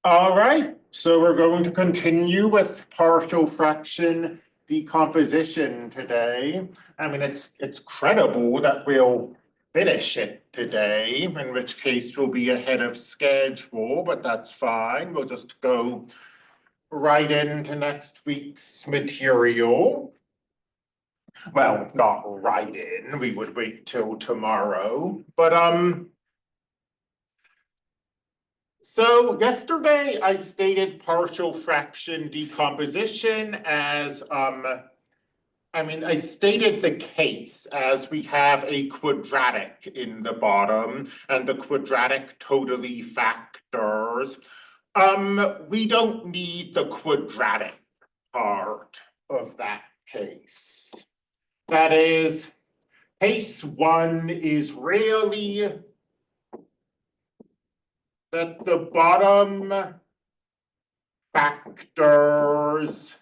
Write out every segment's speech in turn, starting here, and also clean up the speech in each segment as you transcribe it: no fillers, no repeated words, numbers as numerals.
All right, so we're going to continue with partial fraction decomposition today. I mean, it's credible that we'll finish it today, in which case we'll be ahead of schedule, but that's fine. We'll just go right into next week's material. Well, not right in, we would wait till tomorrow, but so yesterday I stated partial fraction decomposition as, I stated the case as we have a quadratic in the bottom and the quadratic totally factors. We don't need the quadratic part of that case. That is, case one is really that the bottom factors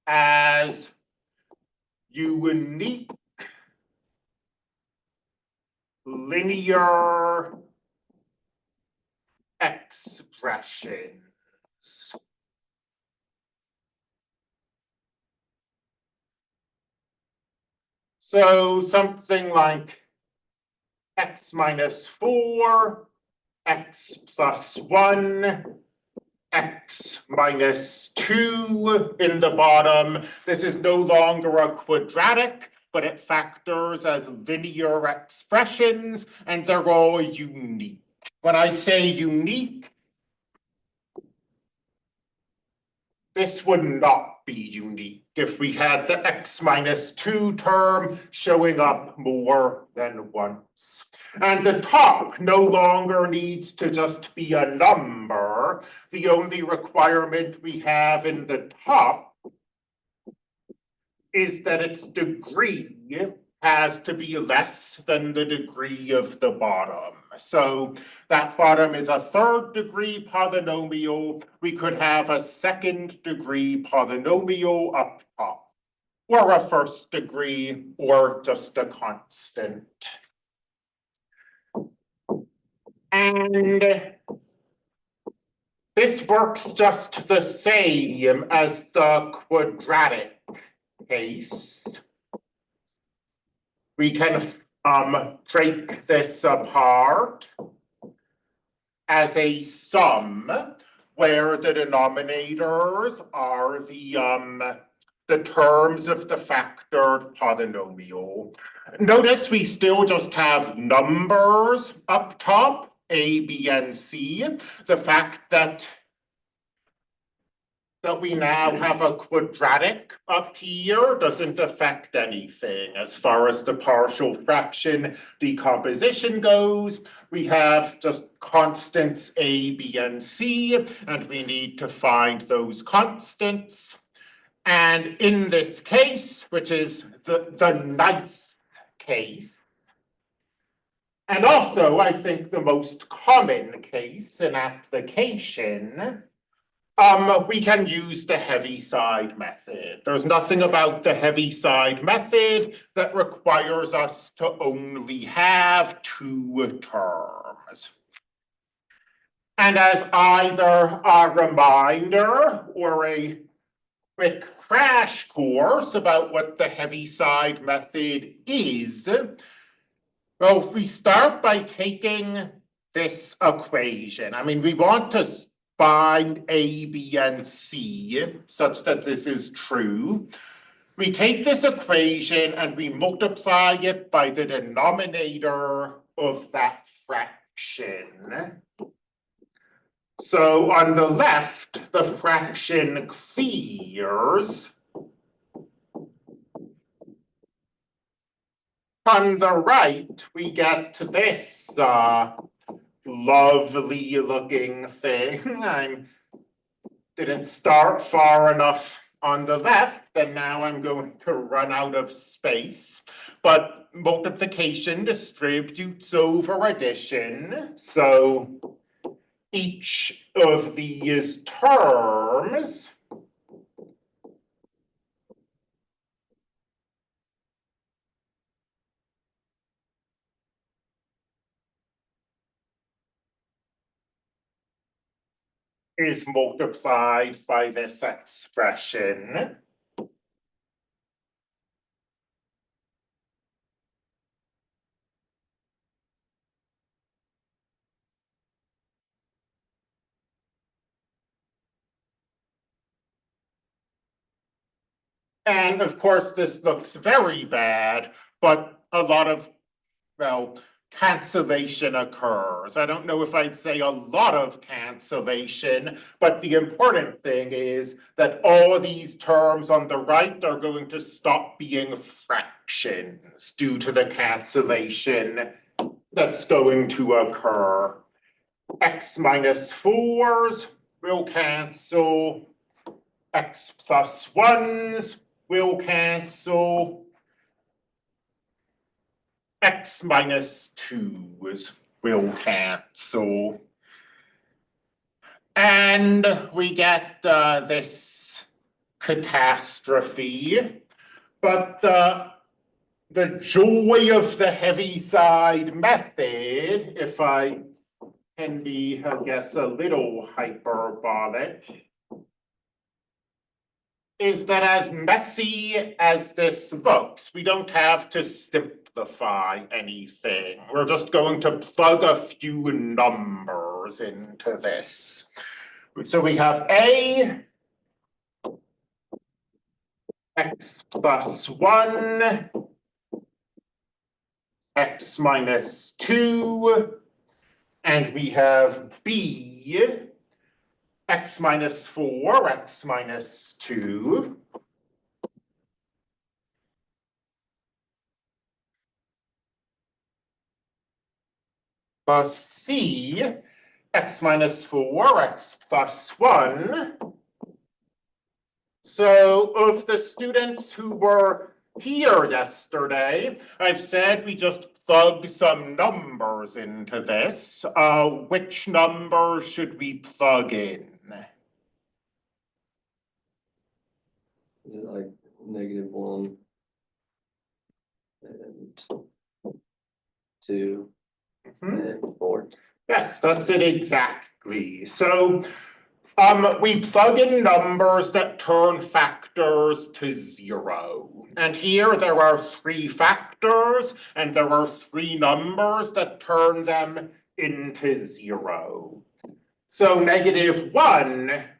as unique linear expressions. So something like x minus 4, x plus 1, x minus 2 in the bottom. This is no longer a quadratic, but it factors as linear expressions, and they're all unique. When I say unique, this would not be unique if we had the x minus 2 term showing up more than once. And the top no longer needs to just be a number. The only requirement we have in the top is that its degree has to be less than the degree of the bottom. So that bottom is a third degree polynomial. We could have a second degree polynomial up top, or a first degree, or just a constant. And this works just the same as the quadratic case. We can break this apart as a sum where the denominators are the terms of the factored polynomial. Notice we still just have numbers up top, A, B, and C. The fact that we now have a quadratic up here doesn't affect anything. As far as the partial fraction decomposition goes, we have just constants A, B, and C, and we need to find those constants. And in this case, which is the nice case, and also I think the most common case in application, we can use the Heaviside method. There's nothing about the Heaviside method that requires us to only have two terms. And as either a reminder or a quick crash course about what the Heaviside method is, well, if we start by taking this equation, we want to find A, B, and C such that this is true. We take this equation and we multiply it by the denominator of that fraction. So on the left, the fraction clears. On the right, we get this lovely looking thing. I didn't start far enough on the left, and now I'm going to run out of space. But multiplication distributes over addition. So each of these terms is multiplied by this expression. And of course, this looks very bad, but a lot of, well, cancellation occurs. I don't know if I'd say a lot of cancellation, but the important thing is that all of these terms on the right are going to stop being fractions due to the cancellation that's going to occur. X minus 4s will cancel. X plus 1s will cancel. X minus 2s will cancel. And we get this catastrophe. But the joy of the Heaviside method, if I can be, I guess, a little hyperbolic, is that as messy as this looks, we don't have to simplify anything. We're just going to plug a few numbers into this. So we have A, X plus 1, X minus 2, and we have B, X minus 4, X minus 2. Plus C, X minus 4, X plus 1. So of the students who were here yesterday, I've said we just plug some numbers into this. Which numbers should we plug in? Is it like -1 and 2 and 4? Yes, that's it exactly. So we plug in numbers that turn factors to 0. And here there are 3 factors, and there are 3 numbers that turn them into 0. So -1,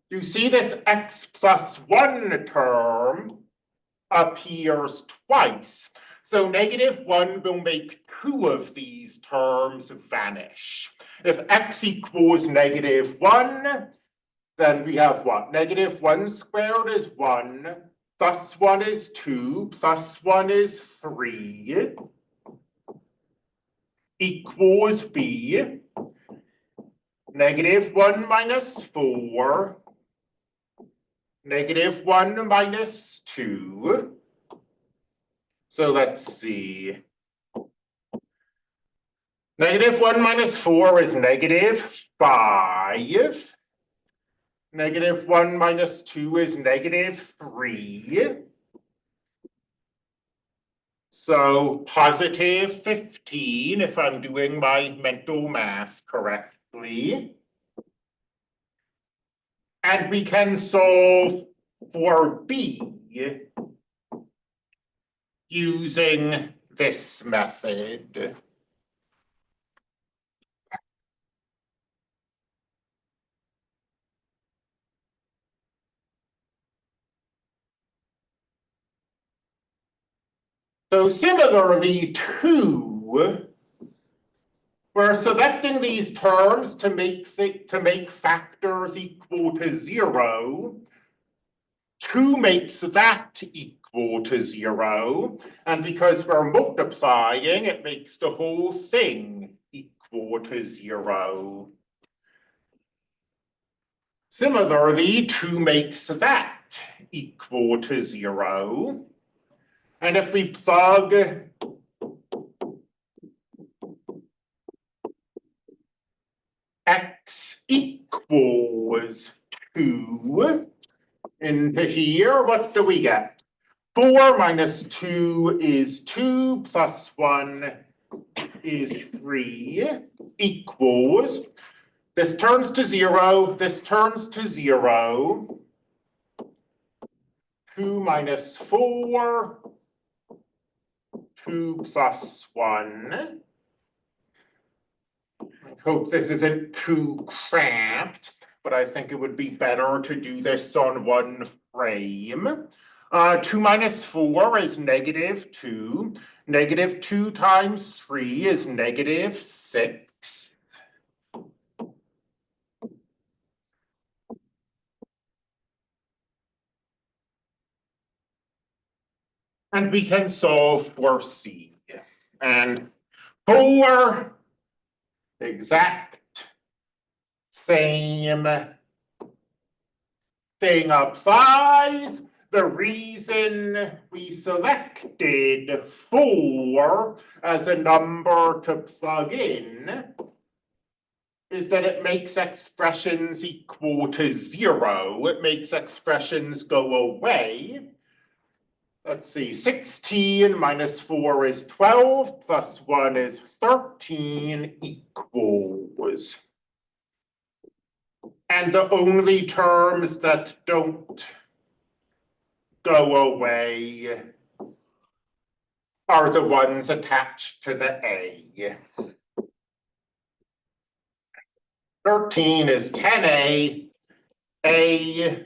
you see this x plus 1 term appears twice. So -1 will make 2 of these terms vanish. If x equals -1, then we have what? -1 squared is 1, plus 1 is 2, plus 1 is 3, equals b, -1 minus 4, -1 minus 2. So let's see. -1 minus 4 is -5. -1 minus 2 is -3. So +15 if I'm doing my mental math correctly. And we can solve for b using this method. So similarly, 2, we're selecting these terms to make factors equal to 0. 2 makes that equal to 0. And because we're multiplying, it makes the whole thing equal to 0. Similarly, 2 makes that equal to 0. And if we plug x equals 2 into here, what do we get? 4 minus 2 is 2, plus 1 is 3, equals This turns to 0, this turns to 0. 2 minus 4, 2 plus 1. I hope this isn't too cramped, but I think it would be better to do this on one frame. 2 minus 4 is -2. -2 times 3 is -6. And we can solve for C. And for exact same thing applies. The reason we selected 4 as a number to plug in is that it makes expressions equal to 0. It makes expressions go away. Let's see, 16 minus 4 is 12, plus 1 is 13 equals. And the only terms that don't go away are the ones attached to the A. 13 is 10A, A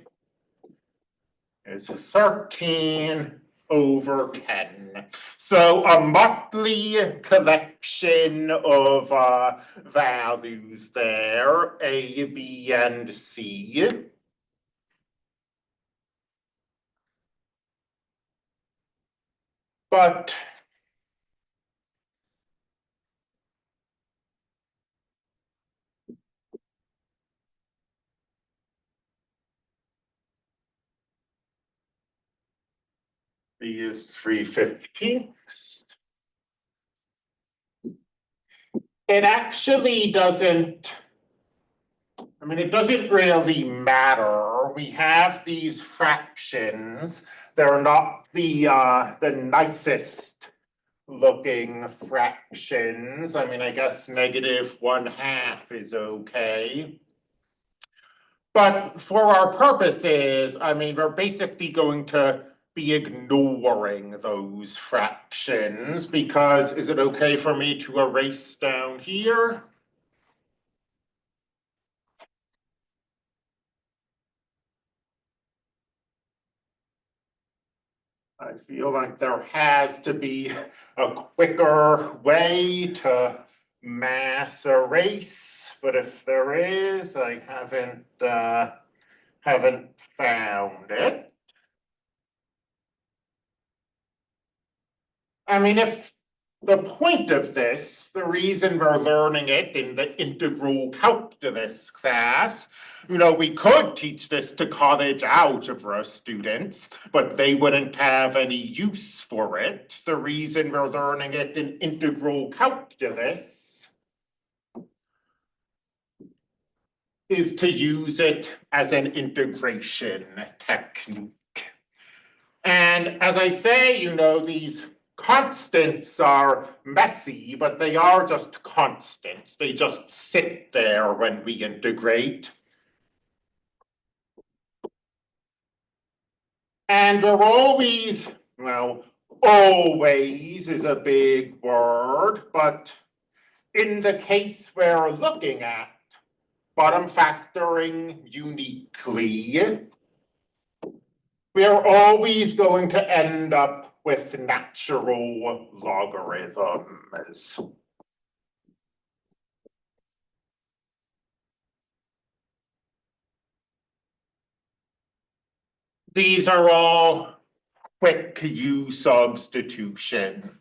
is 13 over 10. So a motley collection of values there, A, B, and C. But B is 3/15. It actually doesn't, I mean, it doesn't really matter. We have these fractions. They're not the nicest looking fractions. I mean, I guess -1/2 is okay. But for our purposes, I mean, we're basically going to be ignoring those fractions because is it okay for me to erase down here? I feel like there has to be a quicker way to mass erase, but if there is, I haven't found it. I mean, if the point of this, the reason we're learning it in the integral calculus class, you know, we could teach this to college algebra students, but they wouldn't have any use for it. The reason we're learning it in integral calculus is to use it as an integration technique. And as I say, you know, these constants are messy, but they are just constants. They just sit there when we integrate. And we're always, well, always is a big word, but in the case we're looking at, bottom factoring uniquely, we're always going to end up with natural logarithms. These are all quick U substitution.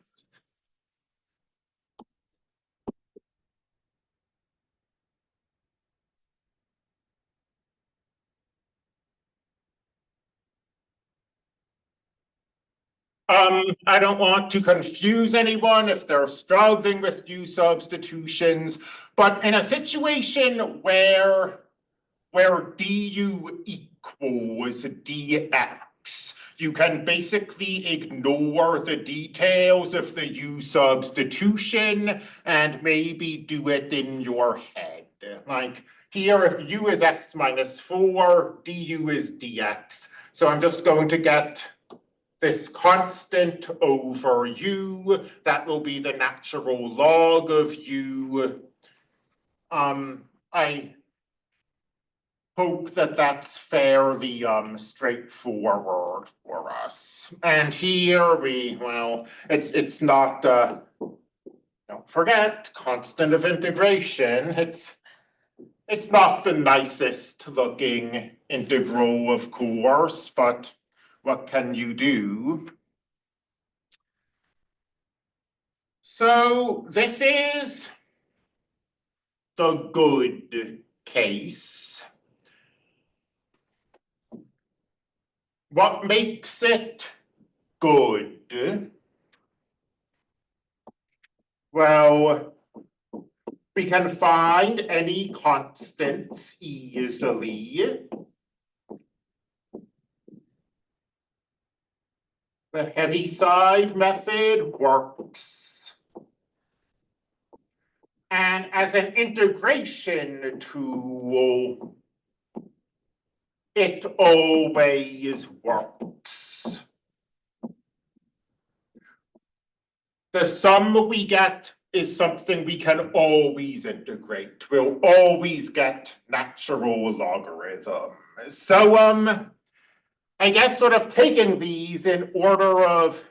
I don't want to confuse anyone if they're struggling with U substitutions, but in a situation where du equals dx, you can basically ignore the details of the U substitution and maybe do it in your head. Like here, if u is x minus 4, du is dx. So I'm just going to get this constant over u, that will be the natural log of u. I hope that that's fairly straightforward for us. And here it's not don't forget constant of integration. It's not the nicest looking integral, of course, but what can you do? So this is the good case. What makes it good? Well, we can find any constants easily. The Heaviside method works. And as an integration tool, it always works. The sum we get is something we can always integrate. We'll always get natural logarithm. So I guess sort of taking these in order of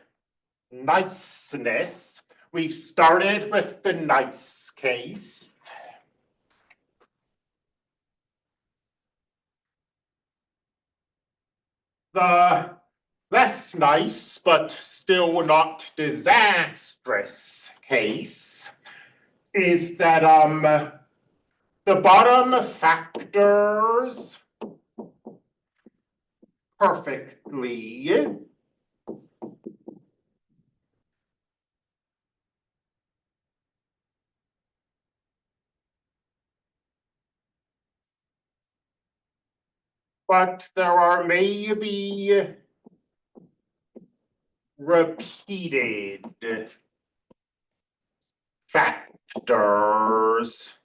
niceness, we've started with the nice case. The less nice, but still not disastrous case is that the bottom factors perfectly. But there are maybe repeated factors.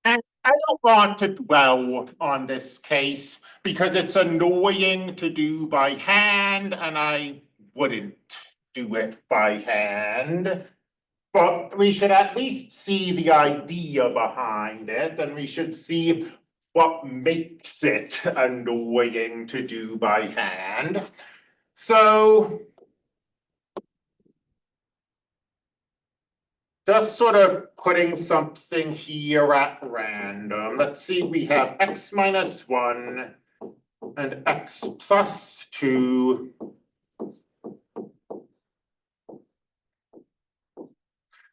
And I don't want to dwell on this case because it's annoying to do by hand and I wouldn't do it by hand. But we should at least see the idea behind it, and we should see what makes it annoying to do by hand. So just sort of putting something here at random. Let's see, we have x minus 1 and x plus 2.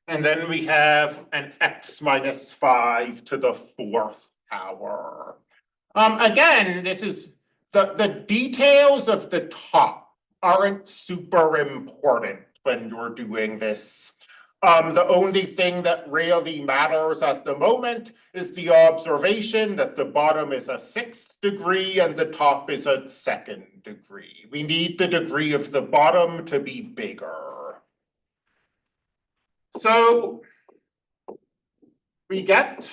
And then we have an x minus 5 to the 4th power. Again, this is the details of the top aren't super important when you're doing this. The only thing that really matters at the moment is the observation that the bottom is a 6th degree and the top is a 2nd degree. We need the degree of the bottom to be bigger. So we get,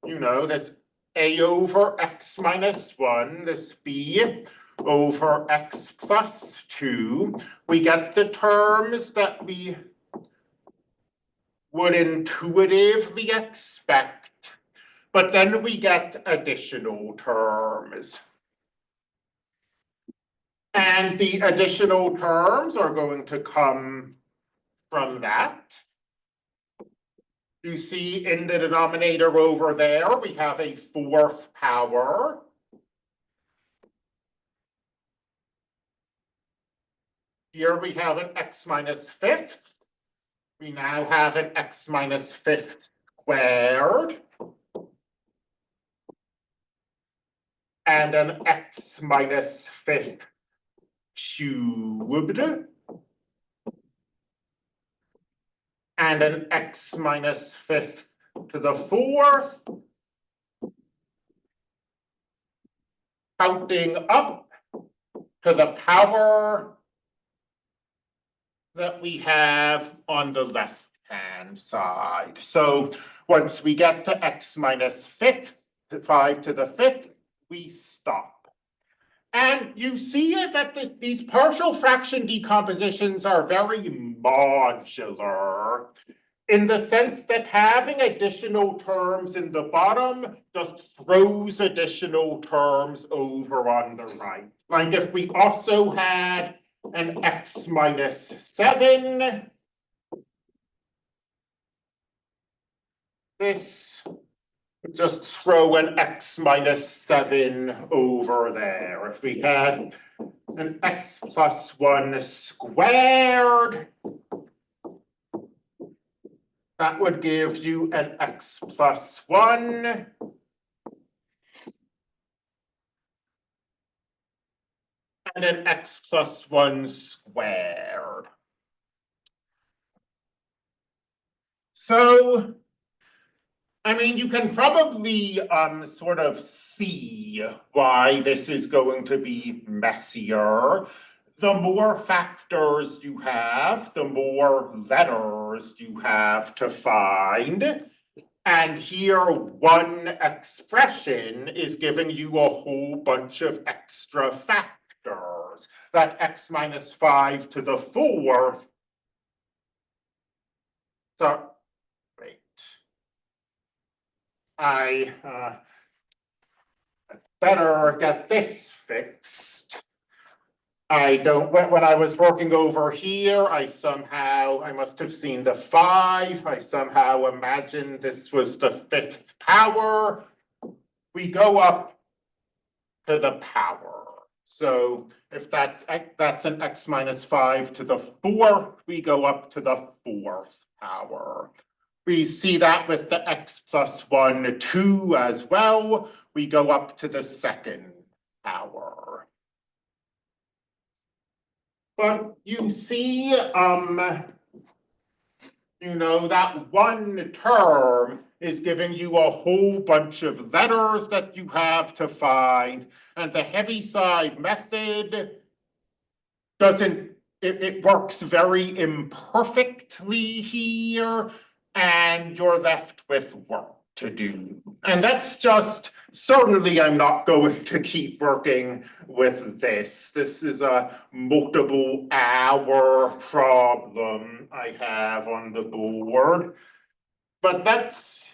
this a over x minus 1, this b over x plus 2. We get the terms that we would intuitively expect, but then we get additional terms. And the additional terms are going to come from that. You see in the denominator over there, we have a 4th power. Here we have an x minus 5th. We now have an x minus 5th squared. And an x minus 5th cubed. And an x minus 5th to the 4th. Counting up to the power that we have on the left-hand side. So once we get to x minus 5 to the 5th, we stop. And you see that these partial fraction decompositions are very modular in the sense that having additional terms in the bottom just throws additional terms over on the right. Like if we also had an x minus 7, this would just throw an x minus 7 over there. If we had an x plus 1 squared, that would give you an x plus 1. And an x plus 1 squared. So, I mean, you can probably sort of see why this is going to be messier. The more factors you have, the more letters you have to find. And here, one expression is giving you a whole bunch of extra factors. That x minus 5 to the 4th. So, wait. I better get this fixed. I don't, when I was working over here, I must have seen the 5. I somehow imagined this was the 5th power. We go up to the power. So if that's an x minus 5 to the 4th, we go up to the 4th power. We see that with the x plus 1, 2 as well. We go up to the 2nd power. But you see, that one term is giving you a whole bunch of letters that you have to find, and the Heaviside method it works very imperfectly here, and you're left with work to do. And that's just, certainly I'm not going to keep working with this. This is a multiple hour problem I have on the board. But let's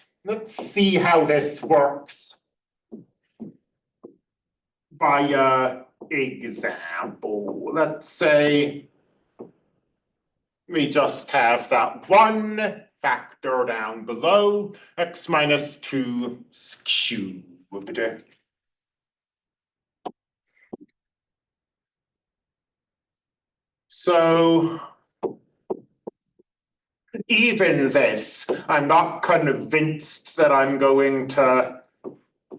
see how this works by example. Let's say we just have that one factor down below, x minus 2 cubed. So even this, I'm not convinced that I'm going to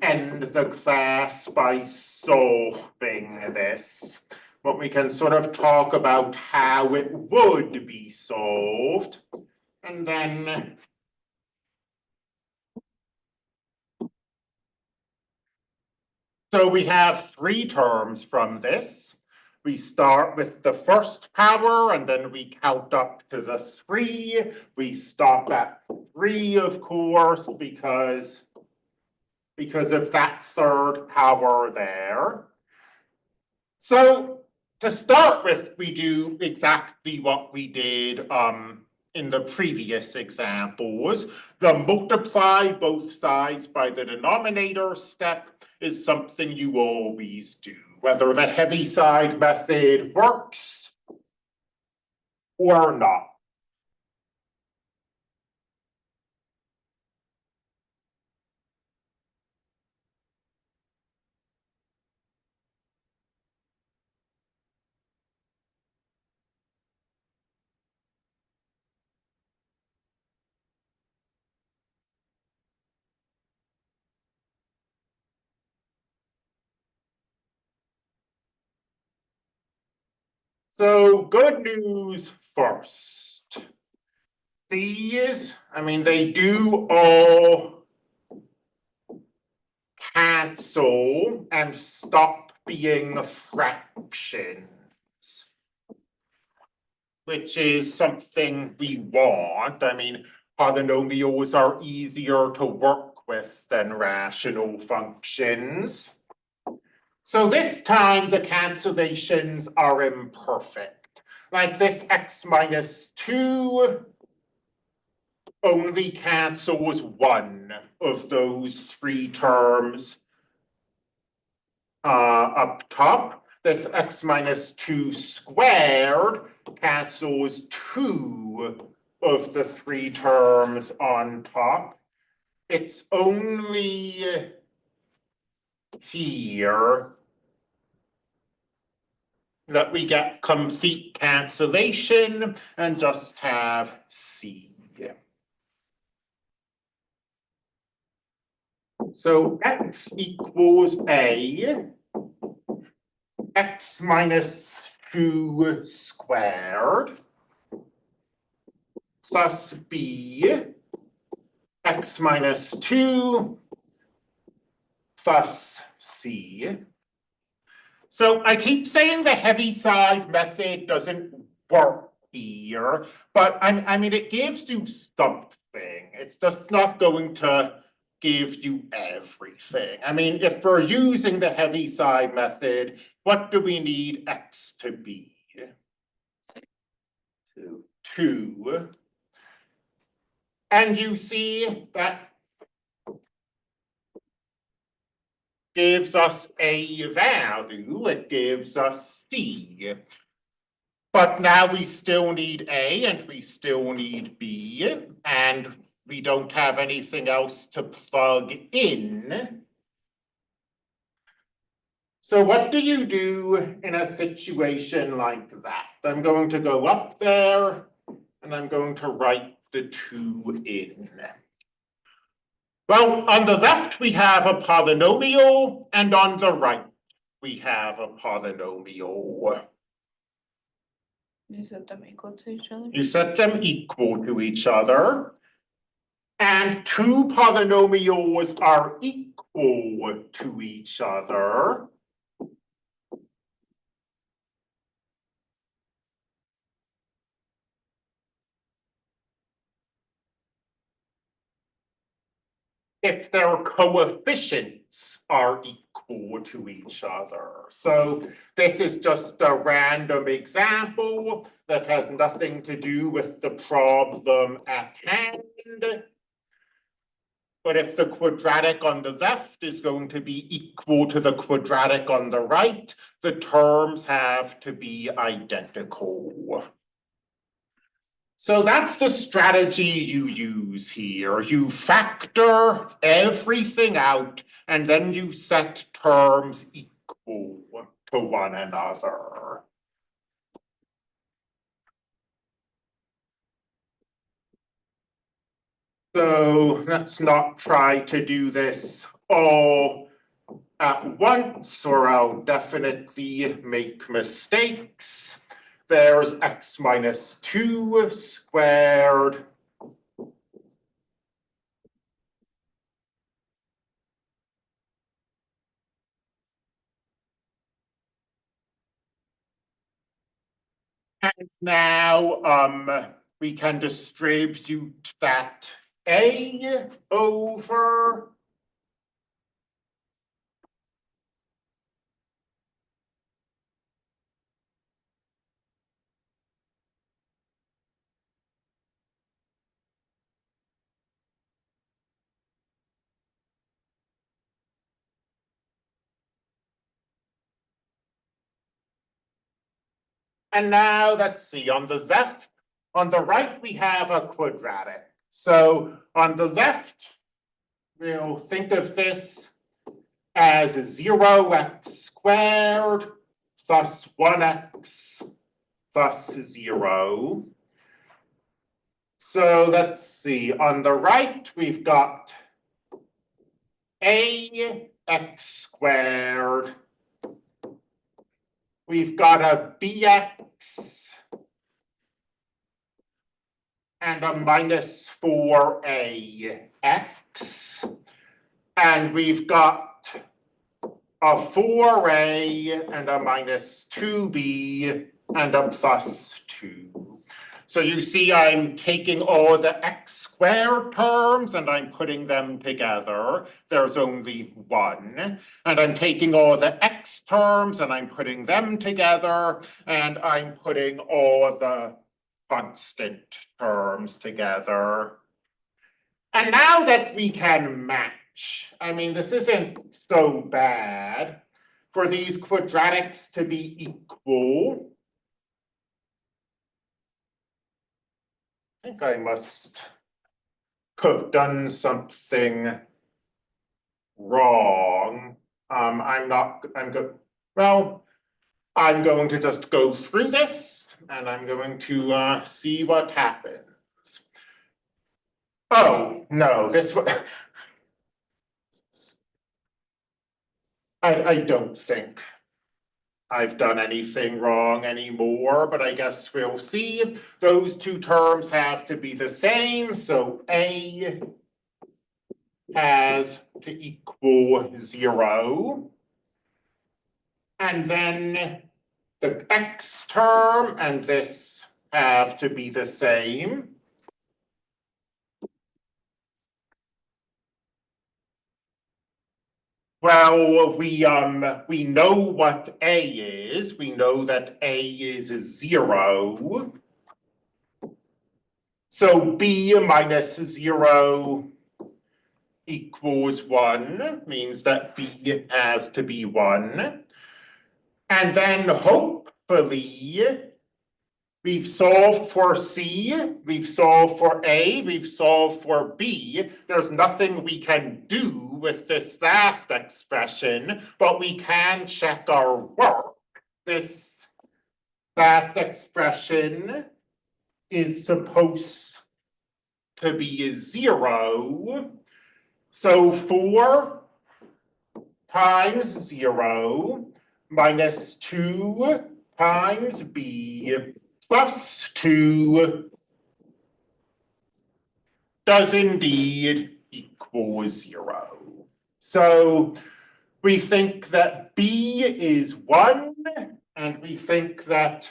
end the class by solving this. But we can sort of talk about how it would be solved. And then so we have 3 terms from this. We start with the 1st power, and then we count up to the 3. We stop at 3, of course, because of that 3rd power there. So to start with, we do exactly what we did in the previous examples. The multiply both sides by the denominator step is something you always do, whether the Heaviside method works or not. So good news first. These, I mean, they do all cancel and stop being fractions. which is something we want. I mean, polynomials are easier to work with than rational functions. So this time the cancellations are imperfect. Like this x minus 2 only cancels one of those three terms up top. This x minus 2 squared cancels two of the three terms on top. It's only here that we get complete cancellation and just have C. So x equals a x minus 2 squared plus b x minus 2 plus c. So I keep saying the Heaviside method doesn't work here, but I mean, it gives you something. It's just not going to give you everything. I mean, if we're using the Heaviside method, what do we need x to be? 2. And you see that gives us a value, it gives us c. But now we still need A and we still need B, and we don't have anything else to plug in. So what do you do in a situation like that? I'm going to go up there and I'm going to write the 2 in. Well, on the left we have a polynomial and on the right we have a polynomial. You set them equal to each other? You set them equal to each other. And two polynomials are equal to each other. If their coefficients are equal to each other. So this is just a random example that has nothing to do with the problem at hand. But if the quadratic on the left is going to be equal to the quadratic on the right, the terms have to be identical. So that's the strategy you use here. You factor everything out and then you set terms equal to one another. So let's not try to do this all at once or I'll definitely make mistakes. There's x minus 2 squared and now we can distribute that a over and now let's see, on the left, on the right, we have a quadratic. So on the left, we'll think of this as 0x squared plus 1x plus 0. So let's see, on the right, we've got ax squared. We've got a bx and a minus 4ax. And we've got a 4a and a minus 2b and a plus 2. So you see I'm taking all the x squared terms and I'm putting them together. There's only one. And I'm taking all the x terms and I'm putting them together. And I'm putting all the constant terms together. And now that we can match, I mean, this isn't so bad. For these quadratics to be equal, I think I must have done something wrong. I'm going to just go through this and I'm going to see what happens. Oh, no, this was, I don't think I've done anything wrong anymore, but I guess we'll see. Those two terms have to be the same, so A has to equal 0. And then the x term and this have to be the same. Well, we know what A is. We know that A is 0. So B minus 0 equals 1, means that B has to be 1. And then hopefully we've solved for C, we've solved for A, we've solved for B. There's nothing we can do with this last expression, but we can check our work. This last expression is supposed to be 0. So 4 times 0 minus 2 times B plus 2 does indeed equal 0. So we think that B is 1, and we think that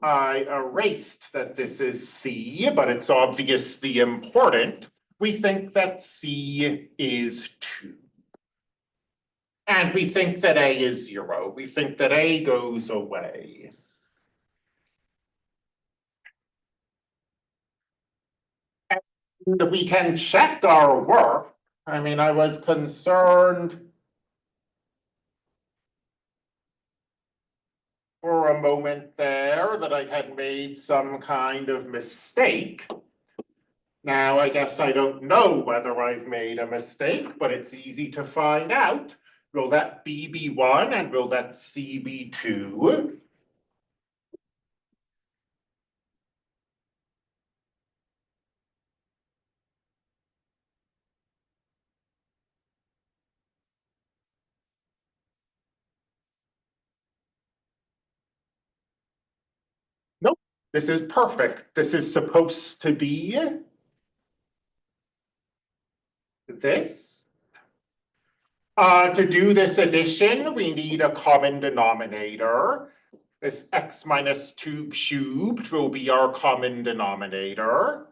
I erased that this is C, but it's obviously important. We think that C is 2. And we think that A is 0. We think that A goes away. And we can check our work. I mean, I was concerned for a moment there that I had made some kind of mistake. Now, I guess I don't know whether I've made a mistake, but it's easy to find out. Will that B be 1 and will that C be 2? Nope, this is perfect. This is supposed to be this. To do this addition, we need a common denominator. This x minus 2 cubed will be our common denominator.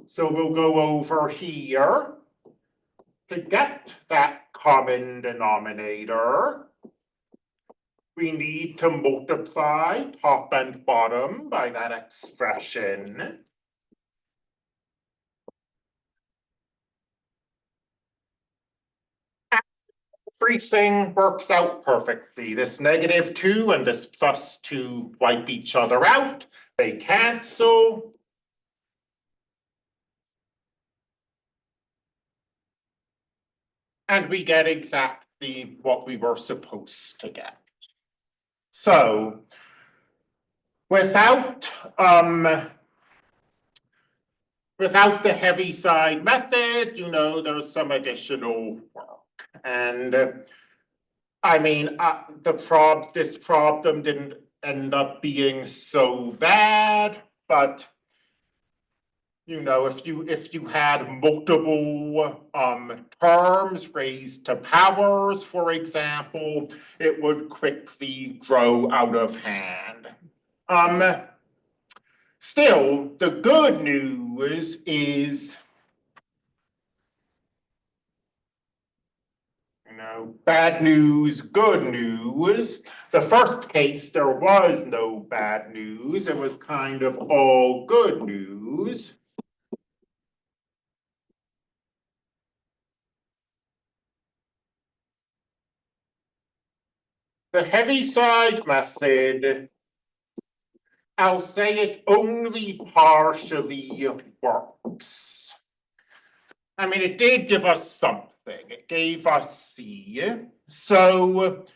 So we'll go over here. To get that common denominator, we need to multiply top and bottom by that expression. Everything works out perfectly. This -2 and this +2 wipe each other out. They cancel. And we get exactly what we were supposed to get. So without the Heaviside method, there's some additional work. And I mean, this problem didn't end up being so bad, but if you had multiple terms raised to powers, for example, it would quickly grow out of hand. Still, the good news is, bad news, good news. The first case, there was no bad news. It was kind of all good news. The Heaviside method, I'll say it only partially works. I mean, it did give us something. It gave us C. So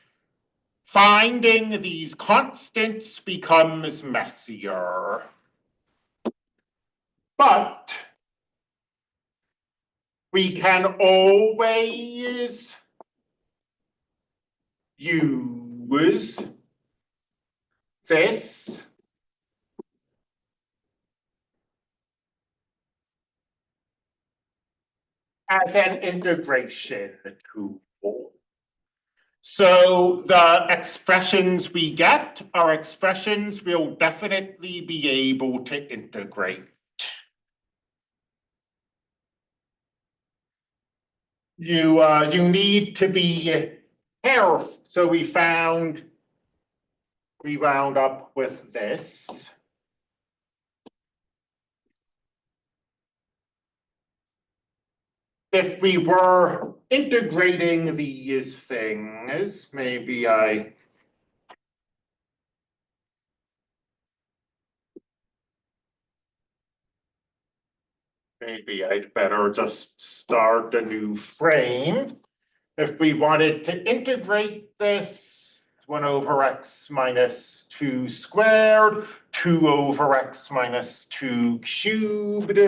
finding these constants becomes messier. But we can always use this as an integration tool. So the expressions we get are expressions we'll definitely be able to integrate. You need to be careful. So we wound up with this. If we were integrating these things, maybe I'd better just start a new frame. If we wanted to integrate this, 1 over x minus 2 squared, 2 over x minus 2 cubed.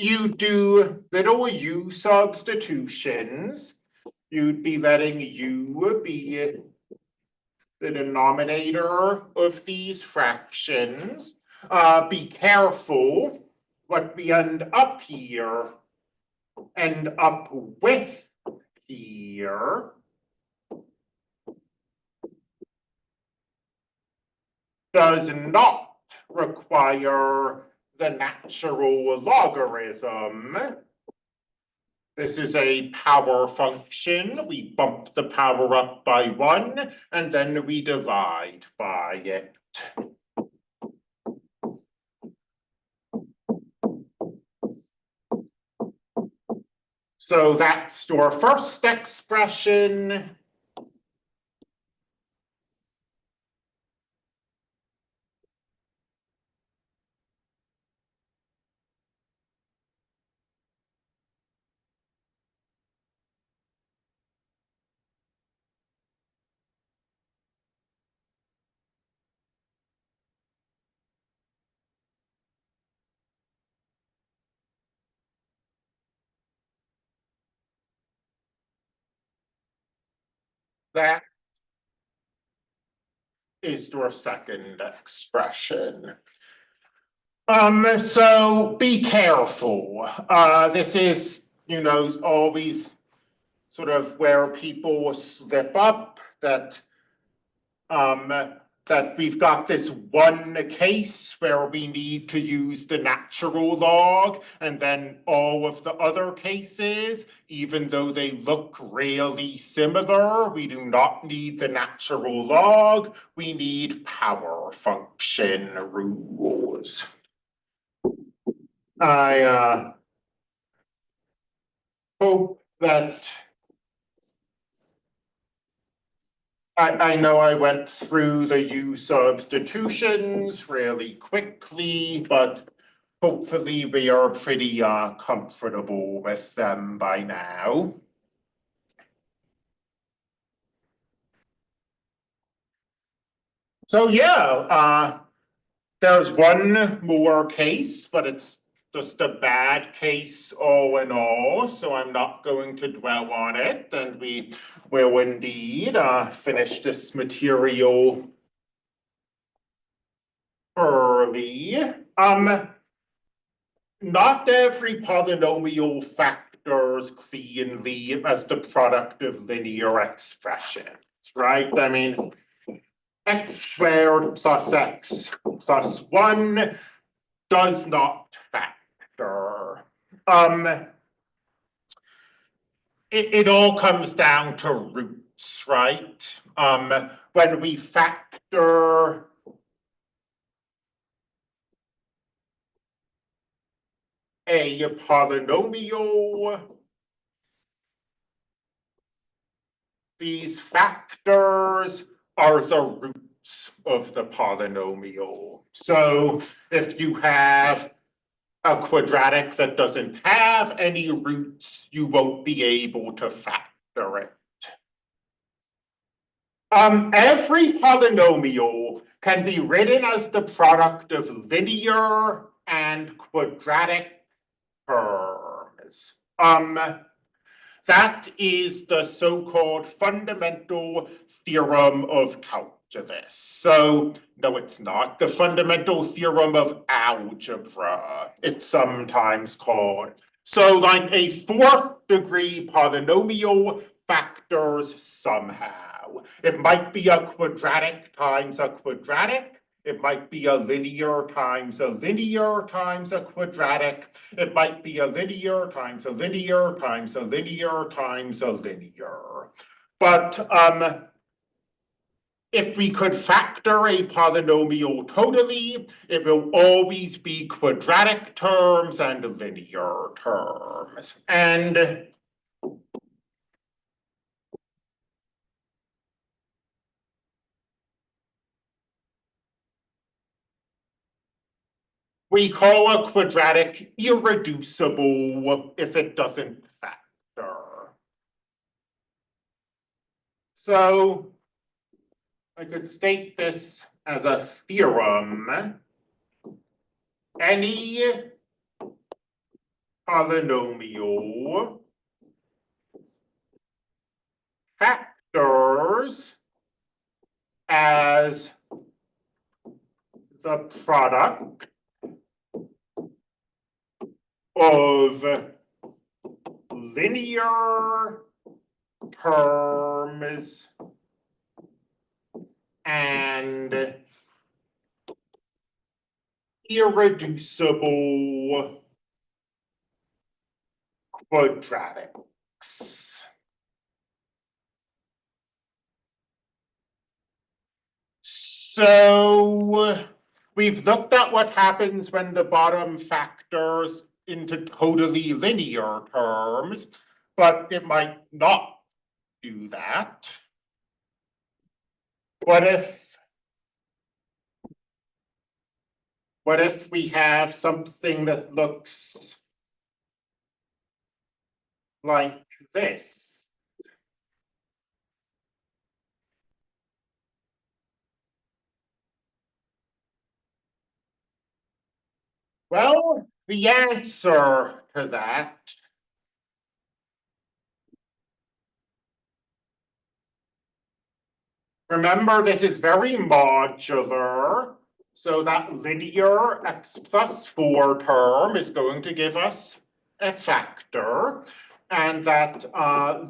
You do little u substitutions. You'd be letting u be the denominator of these fractions. Be careful what we end up with here does not require the natural logarithm. This is a power function. We bump the power up by 1, and then we divide by it. So that's our first expression. That is our second expression. So be careful. This is, always sort of where people slip up, that we've got this one case where we need to use the natural log, and then all of the other cases, even though they look really similar, we do not need the natural log, we need power function rules. I hope that I know I went through the u substitutions really quickly, but hopefully we are pretty comfortable with them by now. So yeah, there's one more case, but it's just a bad case all in all, so I'm not going to dwell on it, and we will indeed finish this material early. Not every polynomial factor factors cleanly as the product of linear expressions, right? I mean, x squared plus x plus 1 does not factor. It all comes down to roots, right? When we factor a polynomial, these factors are the roots of the polynomial. So if you have a quadratic that doesn't have any roots, you won't be able to factor it. Every polynomial can be written as the product of linear and quadratic terms. That is the so-called fundamental theorem of calculus. So, no, it's not the fundamental theorem of algebra. It's sometimes called. So, like a fourth degree polynomial factors somehow. It might be a quadratic times a quadratic. It might be a linear times a linear times a quadratic. It might be a linear times a linear times a linear times a linear. But if we could factor a polynomial totally, it will always be quadratic terms and linear terms. And we call a quadratic irreducible if it doesn't factor. So I could state this as a theorem. Any polynomial factors as the product of linear terms and irreducible quadratics. So we've looked at what happens when the bottom factors into totally linear terms, but it might not do that. What if we have something that looks like this? Well, the answer to that remember, this is very modular, so that linear x plus 4 term is going to give us a factor, and that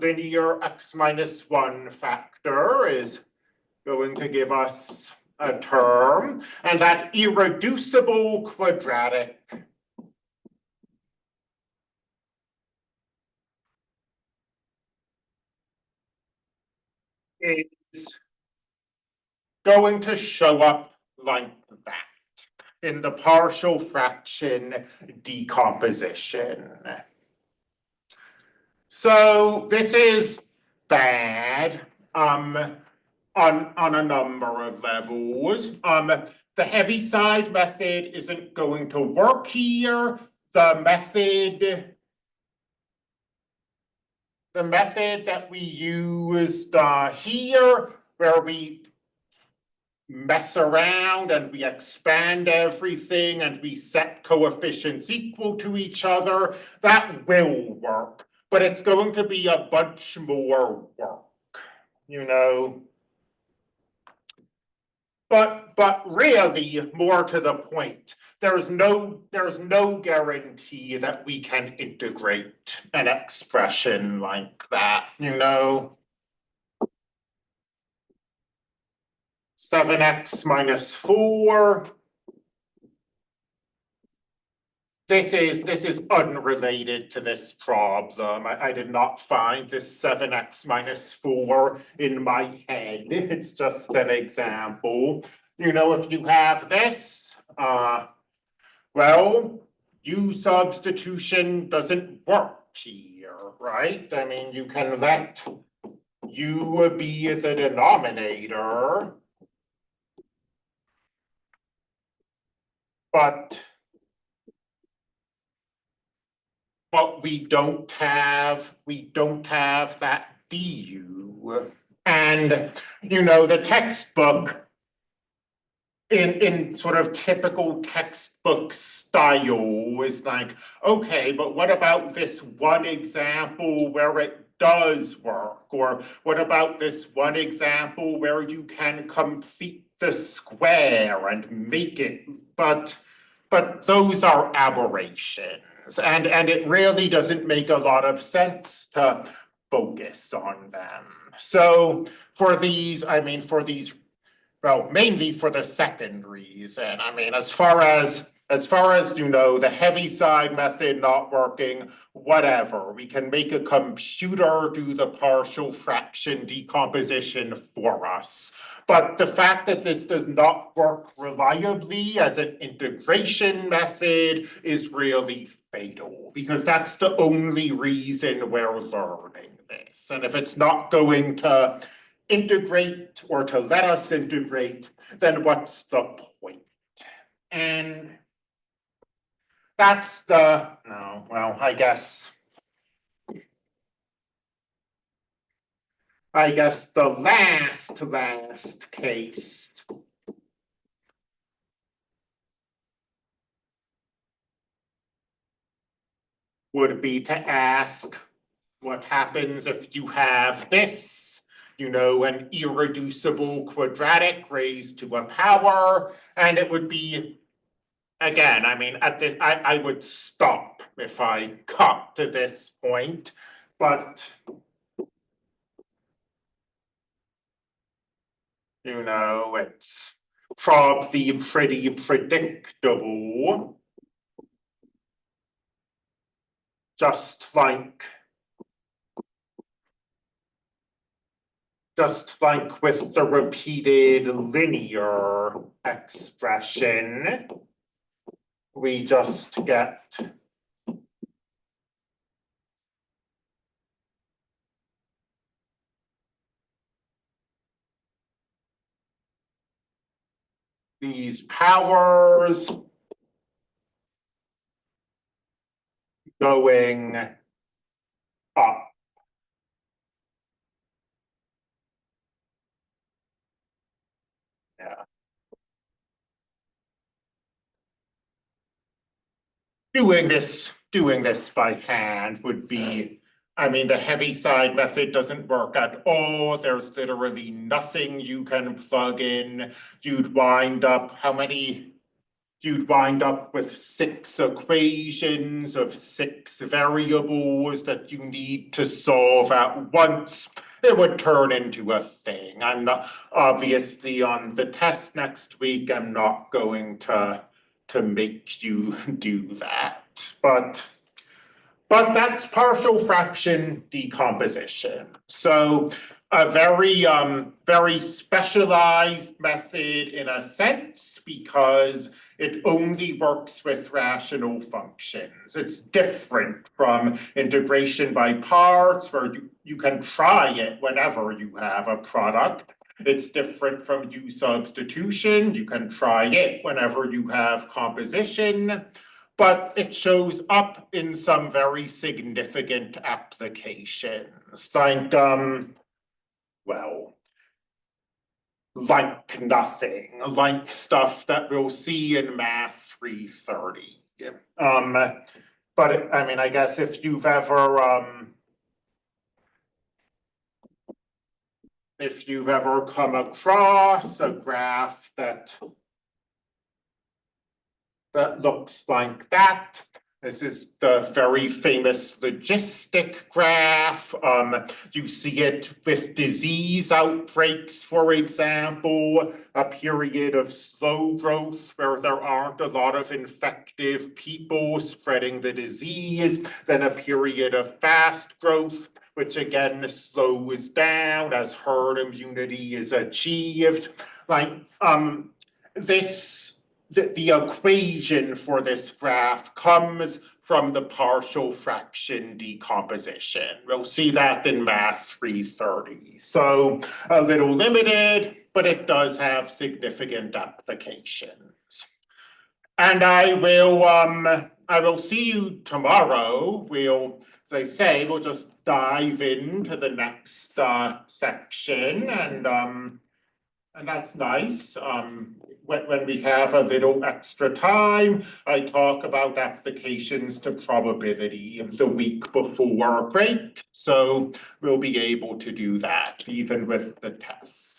linear x minus 1 factor is going to give us a term, and that irreducible quadratic is going to show up like that in the partial fraction decomposition. So this is bad on a number of levels. The Heaviside method isn't going to work here. The method that we used here, where we mess around and we expand everything and we set coefficients equal to each other, that will work, but it's going to be a bunch more work, you know. but really, more to the point, there's no guarantee that we can integrate an expression like that, you know? 7x minus 4. This is unrelated to this problem. I did not find this 7x minus 4 in my head. It's just an example. You know, if you have this, well, U substitution doesn't work here, right? I mean, you can let U be the denominator, but we don't have that du. And you know, the textbook in sort of typical textbook style is like, okay, but what about this one example where it does work? Or what about this one example where you can complete the square and make it, but those are aberrations, and it really doesn't make a lot of sense to focus on them. So for these, well, mainly for the second reason. I mean, as far as you know, the Heaviside method not working, whatever. We can make a computer do the partial fraction decomposition for us. But the fact that this does not work reliably as an integration method is really fatal, because that's the only reason we're learning this. And if it's not going to integrate or to let us integrate, then what's the point? And that's the, no, well, I guess the last case would be to ask what happens if you have this, you know, an irreducible quadratic raised to a power, and it would be, again, I mean, at this, I would stop if I got to this point, but you know, it's probably pretty predictable. Just like with the repeated linear expression, we just get these powers going up. Yeah. Doing this by hand would be, I mean, the Heaviside method doesn't work at all. There's literally nothing you can plug in. You'd wind up, you'd wind up with 6 equations of 6 variables that you need to solve at once. It would turn into a thing. I'm not, obviously on the test next week, I'm not going to make you do that, but that's partial fraction decomposition. So a very specialized method in a sense, because it only works with rational functions. It's different from integration by parts, where you can try it whenever you have a product. It's different from U substitution. You can try it whenever you have composition, but it shows up in some very significant applications, like, well, like nothing, like stuff that we'll see in Math 330. But I mean, I guess if you've ever, if you've ever come across a graph that looks like that. This is the very famous logistic graph. You see it with disease outbreaks, for example, a period of slow growth where there aren't a lot of infective people spreading the disease, then a period of fast growth, which again slows down as herd immunity is achieved. The equation for this graph comes from the partial fraction decomposition. We'll see that in Math 330. So a little limited, but it does have significant applications. And I will see you tomorrow. As I say, we'll just dive into the next section, and that's nice. When we have a little extra time, I talk about applications to probability the week before break. So we'll be able to do that even with the tests.